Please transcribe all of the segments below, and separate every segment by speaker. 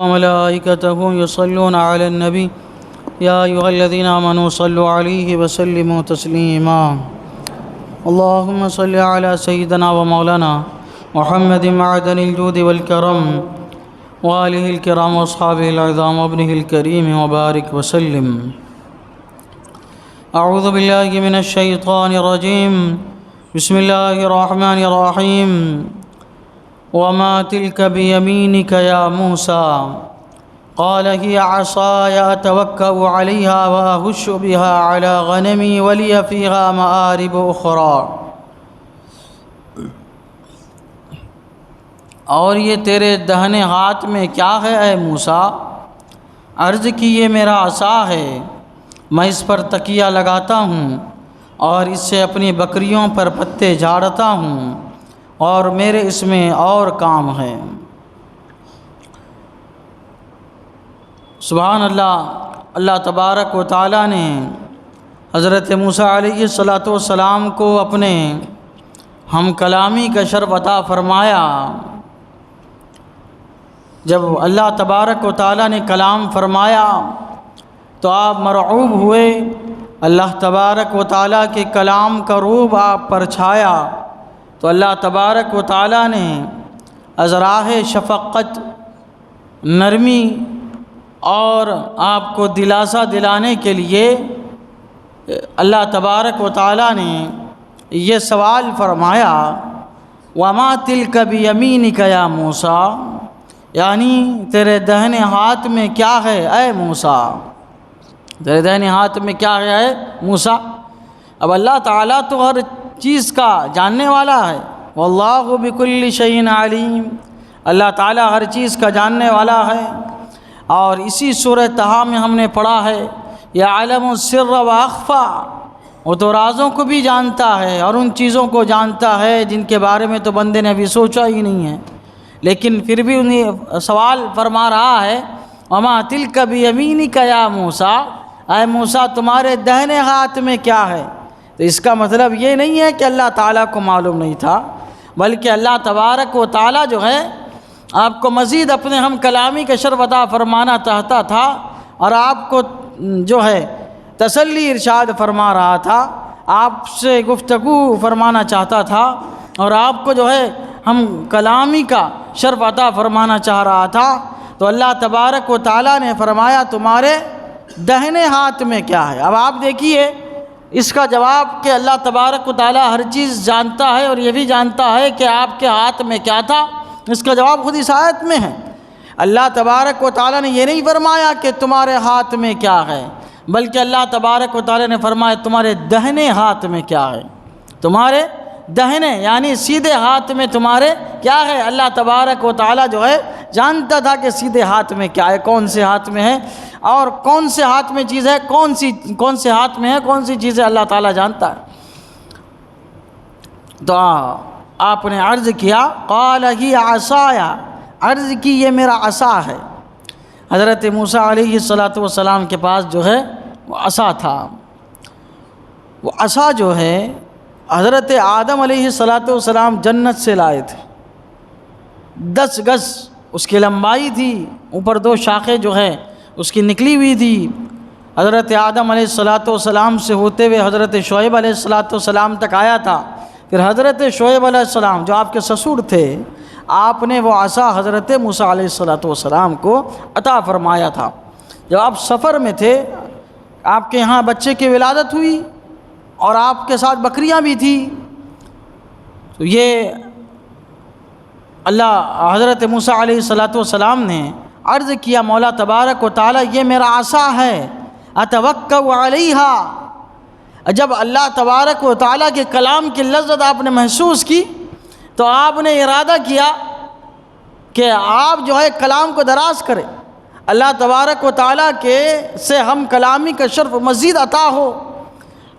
Speaker 1: وملائكته يصلون على النبي يا أيها الذين آمنوا صلوا عليه وسلموا تسليما اللهم صل على سيدنا ومولانا محمد معدن الجود والكرم وآله الكرام وأصحابه العظام وابنه الكريم وبارك وسلم. أعوذ بالله من الشيطان الرجيم. بسم الله الرحمن الرحيم. وما تلك بيمينك يا موسى قال هي عصاي أتوكأ عليها وأهش بها على غنمي ولي فيها مآرب أخرى. اور یہ تیرے دہنے ہاتھ میں کیا ہے اے موسیٰ؟ عرض کی یہ میرا عصا ہے، میں اس پر تکیہ لگاتا ہوں اور اس سے اپنی بکریوں پر پتے جھاڑتا ہوں اور میرے اس میں اور کام ہے. سبحان اللہ. اللہ تبارک و تعالیٰ نے حضرت موسیٰ علیہ السلام کو اپنے ہم کلامی کا شرف عطا فرمایا. جب اللہ تبارک و تعالیٰ نے کلام فرمایا تو آپ مرعوب ہوئے. اللہ تبارک و تعالیٰ کے کلام کا روب آپ پر چھایا تو اللہ تبارک و تعالیٰ نے از راہ شفقت، نرمی اور آپ کو دلاسا دلانے کے لیے اللہ تبارک و تعالیٰ نے یہ سوال فرمایا وما تلک بیمینک یا موسیٰ، یعنی تیرے دہنے ہاتھ میں کیا ہے اے موسیٰ؟ تیرے دہنے ہاتھ میں کیا ہے اے موسیٰ؟ اب اللہ تعالیٰ تو ہر چیز کا جاننے والا ہے. واللہ بکل شیء علیم. اللہ تعالیٰ ہر چیز کا جاننے والا ہے. اور اسی سورہ طٰہٰ میں ہم نے پڑھا ہے یعلم السر واخفی، وہ تو رازوں کو بھی جانتا ہے اور ان چیزوں کو جانتا ہے جن کے بارے میں تو بندے نے ابھی سوچا ہی نہیں ہے، لیکن پھر بھی انہیں سوال فرما رہا ہے وما تلک بیمینک یا موسیٰ، اے موسیٰ تمہارے دہنے ہاتھ میں کیا ہے؟ تو اس کا مطلب یہ نہیں ہے کہ اللہ تعالیٰ کو معلوم نہیں تھا، بلکہ اللہ تبارک و تعالیٰ جو ہے آپ کو مزید اپنے ہم کلامی کا شرف عطا فرمانا چاہتا تھا اور آپ کو جو ہے تسلی ارشاد فرما رہا تھا، آپ سے گفتگو فرمانا چاہتا تھا اور آپ کو جو ہے ہم کلامی کا شرف عطا فرمانا چاہ رہا تھا. تو اللہ تبارک و تعالیٰ نے فرمایا تمہارے دہنے ہاتھ میں کیا ہے؟ اب آپ دیکھیے اس کا جواب کہ اللہ تبارک و تعالیٰ ہر چیز جانتا ہے اور یہ بھی جانتا ہے کہ آپ کے ہاتھ میں کیا تھا. اس کا جواب خود اس آیت میں ہے. اللہ تبارک و تعالیٰ نے یہ نہیں فرمایا کہ تمہارے ہاتھ میں کیا ہے، بلکہ اللہ تبارک و تعالیٰ نے فرمایا تمہارے دہنے ہاتھ میں کیا ہے. تمہارے دہنے یعنی سیدھے ہاتھ میں تمہارے کیا ہے. اللہ تبارک و تعالیٰ جو ہے جانتا تھا کہ سیدھے ہاتھ میں کیا ہے، کون سے ہاتھ میں ہے اور کون سے ہاتھ میں چیز ہے، کون سے ہاتھ میں ہے کون سی چیز ہے، اللہ تعالیٰ جانتا ہے. تو آپ نے عرض کیا قال ہی عصایا، عرض کی یہ میرا عصا ہے. حضرت موسیٰ علیہ السلام کے پاس جو ہے وہ عصا تھا. وہ عصا جو ہے حضرت آدم علیہ السلام جنت سے لائے تھے. 10 گز اس کی لمبائی تھی، اوپر 2 شاخیں جو ہے اس کی نکلی ہوئی تھی. حضرت آدم علیہ السلام سے ہوتے ہوئے حضرت شعیب علیہ السلام تک آیا تھا. پھر حضرت شعیب علیہ السلام جو آپ کے سسر تھے، آپ نے وہ عصا حضرت موسیٰ علیہ السلام کو عطا فرمایا تھا. جب آپ سفر میں تھے، آپ کے یہاں بچے کی ولادت ہوئی اور آپ کے ساتھ بکریاں بھی تھیں، تو یہ اللہ حضرت موسیٰ علیہ السلام نے عرض کیا مولا تبارک و تعالیٰ یہ میرا عصا ہے اتوکأ علیہا. جب اللہ تبارک و تعالیٰ کے کلام کی لذت آپ نے محسوس کی تو آپ نے ارادہ کیا کہ آپ جو ہے کلام کو دراز کریں، اللہ تبارک و تعالیٰ کے سے ہم کلامی کا شرف مزید عطا ہو.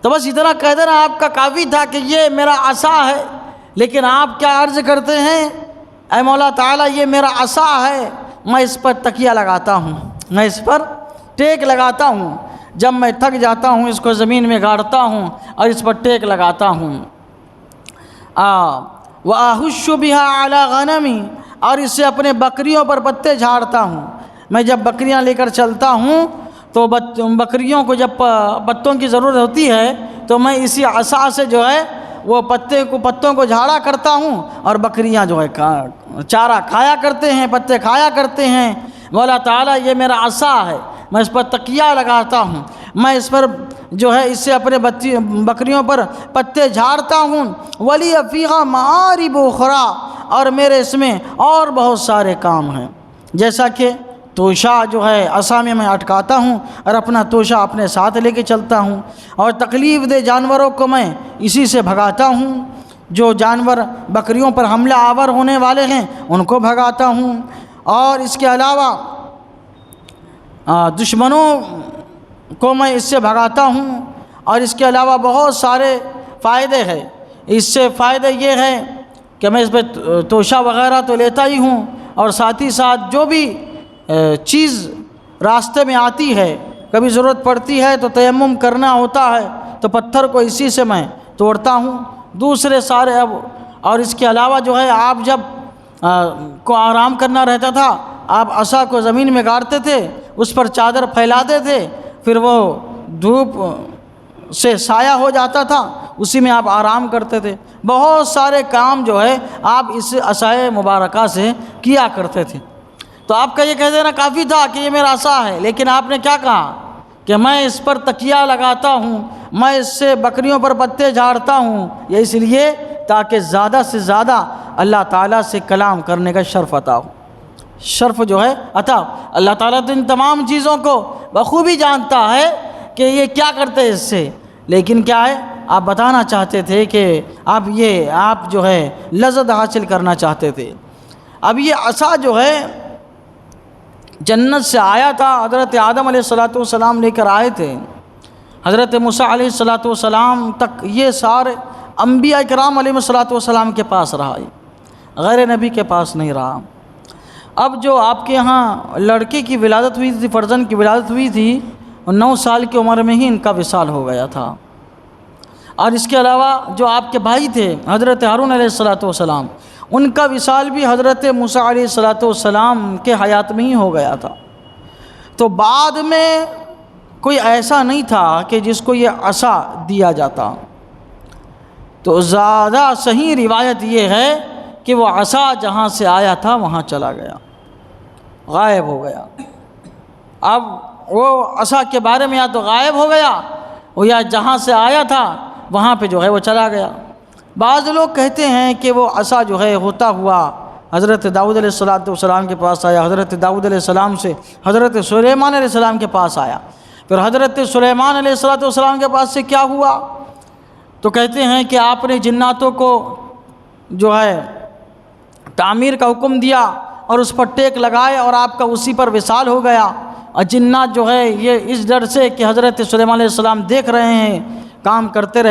Speaker 1: تو بس اتنا کہہ دینا آپ کا کافی تھا کہ یہ میرا عصا ہے. لیکن آپ کیا عرض کرتے ہیں اے مولا تعالیٰ یہ میرا عصا ہے، میں اس پر تکیہ لگاتا ہوں، میں اس پر ٹیک لگاتا ہوں، جب میں تھک جاتا ہوں اس کو زمین میں گاڑتا ہوں اور اس پر ٹیک لگاتا ہوں. وَأَهُشُّ بِهَا عَلَى غَنَمِي، اور اس سے اپنے بکریوں پر پتے جھاڑتا ہوں. میں جب بکریاں لے کر چلتا ہوں تو بکریوں کو جب پتوں کی ضرورت ہوتی ہے تو میں اسی عصا سے جو ہے وہ پتوں کو جھاڑا کرتا ہوں، اور بکریاں جو ہے چارہ کھایا کرتے ہیں، پتے کھایا کرتے ہیں۔ مولا تعالیٰ یہ میرا عصا ہے، میں اس پر تکیہ لگاتا ہوں، میں اس پر جو ہے اس سے اپنے بکریوں پر پتے جھاڑتا ہوں۔ ولی فیہا معارب اخری، اور میرے اس میں اور بہت سارے کام ہیں، جیسا کہ توشہ جو ہے عصا میں اٹکاتا ہوں اور اپنا توشہ اپنے ساتھ لے کے چلتا ہوں، اور تکلیف دہ جانوروں کو میں اسی سے بھگاتا ہوں، جو جانور بکریوں پر حملہ آور ہونے والے ہیں ان کو بھگاتا ہوں، اور اس کے علاوہ دشمنوں کو میں اس سے بھگاتا ہوں، اور اس کے علاوہ بہت سارے فائدے ہیں۔ اس سے فائدے یہ ہے کہ میں اس پہ توشہ وغیرہ تو لیتا ہی ہوں، اور ساتھ ہی ساتھ جو بھی چیز راستے میں آتی ہے، کبھی ضرورت پڑتی ہے تو تیمم کرنا ہوتا ہے تو پتھر کو اسی سے میں توڑتا ہوں، دوسرے سارے اور اس کے علاوہ جو ہے آپ جب کو آرام کرنا رہتا تھا، آپ عصا کو زمین میں گاڑتے تھے، اس پر چادر پھیلاتے تھے، پھر وہ دھوپ سے سایہ ہو جاتا تھا، اسی میں آپ آرام کرتے تھے۔ بہت سارے کام جو ہے آپ اس عصائے مبارکہ سے کیا کرتے تھے۔ تو آپ کا یہ کہہ دینا کافی تھا کہ یہ میرا عصا ہے، لیکن آپ نے کیا کہا کہ میں اس پر تکیہ لگاتا ہوں، میں اس سے بکریوں پر پتے جھاڑتا ہوں، یہ اس لیے تاکہ زیادہ سے زیادہ اللہ تعالیٰ سے کلام کرنے کا شرف عطا ہو۔ شرف جو ہے عطا، اللہ تعالیٰ تو ان تمام چیزوں کو بخوبی جانتا ہے کہ یہ کیا کرتے ہیں اس سے، لیکن کیا ہے آپ بتانا چاہتے تھے کہ آپ جو ہے لذت حاصل کرنا چاہتے تھے۔ اب یہ عصا جو ہے جنت سے آیا تھا، حضرت آدم علیہ السلام لے کر آئے تھے، حضرت موسیٰ علیہ السلام تک یہ سارے انبیاء کرام علیہ السلام کے پاس رہا، غیر نبی کے پاس نہیں رہا۔ اب جو آپ کے ہاں لڑکے کی ولادت ہوئی تھی، فرزند کی ولادت ہوئی تھی، 9 سال کی عمر میں ہی ان کا وصال ہو گیا تھا۔ اور اس کے علاوہ جو آپ کے بھائی تھے حضرت ہارون علیہ السلام، ان کا وصال بھی حضرت موسیٰ علیہ السلام کے حیات میں ہی ہو گیا تھا۔ تو بعد میں کوئی ایسا نہیں تھا کہ جس کو یہ عصا دیا جاتا، تو زیادہ صحیح روایت یہ ہے کہ وہ عصا جہاں سے آیا تھا وہاں چلا گیا، غائب ہو گیا۔ اب وہ عصا کے بارے میں یا تو غائب ہو گیا، وہ یا جہاں سے آیا تھا وہاں پہ جو ہے وہ چلا گیا۔ بعض لوگ کہتے ہیں کہ وہ عصا جو ہے ہوتا ہوا حضرت داؤد علیہ السلام کے پاس آیا، حضرت داؤد علیہ السلام سے حضرت سلیمان علیہ السلام کے پاس آیا، پھر حضرت سلیمان علیہ السلام کے پاس سے کیا ہوا؟ تو کہتے ہیں کہ آپ نے جناتوں کو جو ہے تعمیر کا حکم دیا اور اس پر ٹیک لگائے، اور آپ کا اسی پر وصال ہو گیا۔ اور جنات جو ہے یہ اس ڈر سے کہ حضرت سلیمان علیہ السلام دیکھ رہے ہیں، کام کرتے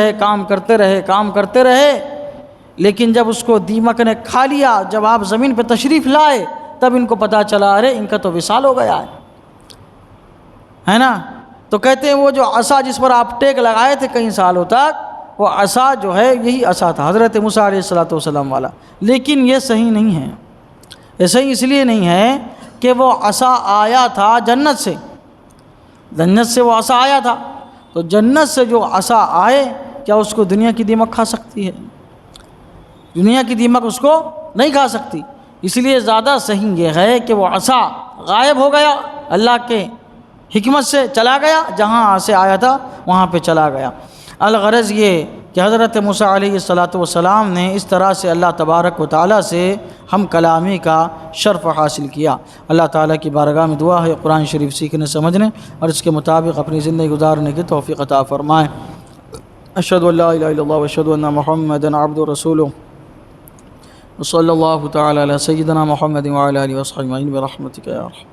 Speaker 1: رہے، لیکن جب اس کو دیمک نے کھا لیا، جب آپ زمین پہ تشریف لائے تب ان کو پتہ چلا ارے ان کا تو وصال ہو گیا ہے نا۔ تو کہتے ہیں وہ جو عصا جس پر آپ ٹیک لگائے تھے کئی سالوں تک، وہ عصا جو ہے یہی عصا تھا حضرت موسیٰ علیہ السلام والا، لیکن یہ صحیح نہیں ہے۔ یہ صحیح اس لیے نہیں ہے کہ وہ عصا آیا تھا جنت سے وہ عصا آیا تھا، تو جنت سے جو عصا آئے کیا اس کو دنیا کی دیمک کھا سکتی ہے؟ دنیا کی دیمک اس کو نہیں کھا سکتی۔ اس لیے زیادہ صحیح یہ ہے کہ وہ عصا غائب ہو گیا، اللہ کے حکمت سے چلا گیا، جہاں سے آیا تھا وہاں پہ چلا گیا۔ الغرض یہ کہ حضرت موسیٰ علیہ السلام نے اس طرح سے اللہ تبارک و تعالیٰ سے ہم کلامی کا شرف حاصل کیا۔ اللہ تعالیٰ کی بارگاہ میں دعا ہے قرآن شریف سیکھنے سمجھنے اور اس کے مطابق اپنی زندگی گزارنے کی توفیق عطا فرمائے۔ اشہد ان لا الہ الا اللہ واشہد ان محمدا عبدہ ورسولہ وصلی اللہ تعالی علی سیدنا محمد وعلی آلہ وصحبہ اجمعین برحمتک یا ارحم۔